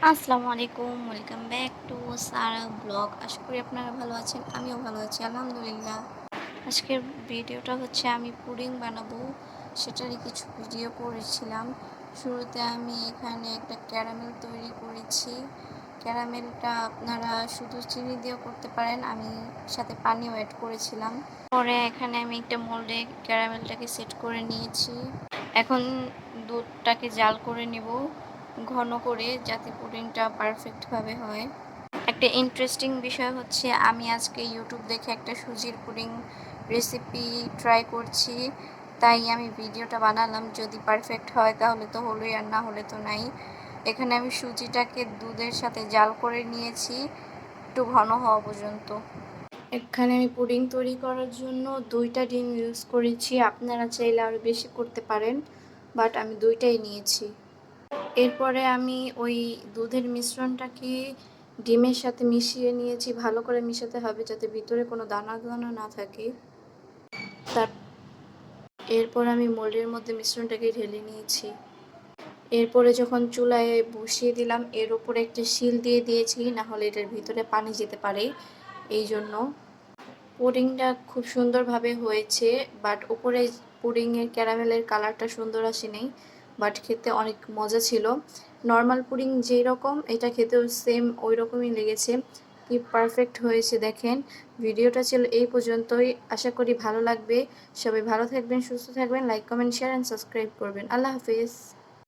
আসসালামু আলাইকুম, welcome back to Sara blog. আশা করি আপনারা ভালো আছেন, আমিও ভালো আছি আলহামদুলিল্লাহ। আজকের ভিডিওটা হচ্ছে আমি পুডিং বানাবো, সেটারই কিছু ভিডিও করেছিলাম। শুরুতে আমি এখানে একটা ক্যারামেল তৈরি করেছি। ক্যারামেলটা আপনারা শুধু চিনি দিয়েও করতে পারেন, আমি সাথে পানিও অ্যাড করেছিলাম। পরে এখানে আমি একটা মোল্ডে ক্যারামেলটাকে সেট করে নিয়েছি। এখন দুধটাকে জাল করে নিব ঘন করে, যাতে পুডিংটা পারফেক্টভাবে হয়। একটা ইন্টারেস্টিং বিষয় হচ্ছে, আমি আজকে ইউটিউব দেখে একটা সুজির পুডিং রেসিপি ট্রাই করছি, তাই আমি ভিডিওটা বানালাম। যদি পারফেক্ট হয় তাহলে তো হলোই, আর না হলে তো নাই। এখানে আমি সুজিটাকে দুধের সাথে জাল করে নিয়েছি একটু ঘন হওয়া পর্যন্ত। এখানে আমি পুডিং তৈরি করার জন্য 2টা ডিম ইউজ করেছি, আপনারা চাইলে আরও বেশি করতে পারেন, বাট আমি 2টাই নিয়েছি। এরপরে আমি ওই দুধের মিশ্রণটাকে ডিমের সাথে মিশিয়ে নিয়েছি। ভালো করে মিশাতে হবে যাতে ভিতরে কোনো দানা দানা না থাকে। এরপর আমি মোল্ডের মধ্যে মিশ্রণটাকে ঢেলে নিয়েছি। এরপরে যখন চুলায় বসিয়ে দিলাম, এর উপরে একটা শিল দিয়ে দিয়েছি, না হলে এটার ভিতরে পানি যেতে পারে, এই জন্য। পুডিংটা খুব সুন্দরভাবে হয়েছে, বাট উপরে পুডিংয়ের ক্যারামেলের কালারটা সুন্দর আসেনি, বাট খেতে অনেক মজা ছিল। নর্মাল পুডিং যেই রকম, এটা খেতেও সেম ওই রকমই লেগেছে। কি পারফেক্ট হয়েছে দেখেন। ভিডিওটা ছিল এই পর্যন্তই, আশা করি ভালো লাগবে। সবাই ভালো থাকবেন, সুস্থ থাকবেন, like comment share and subscribe করবেন। আল্লাহ হাফিজ।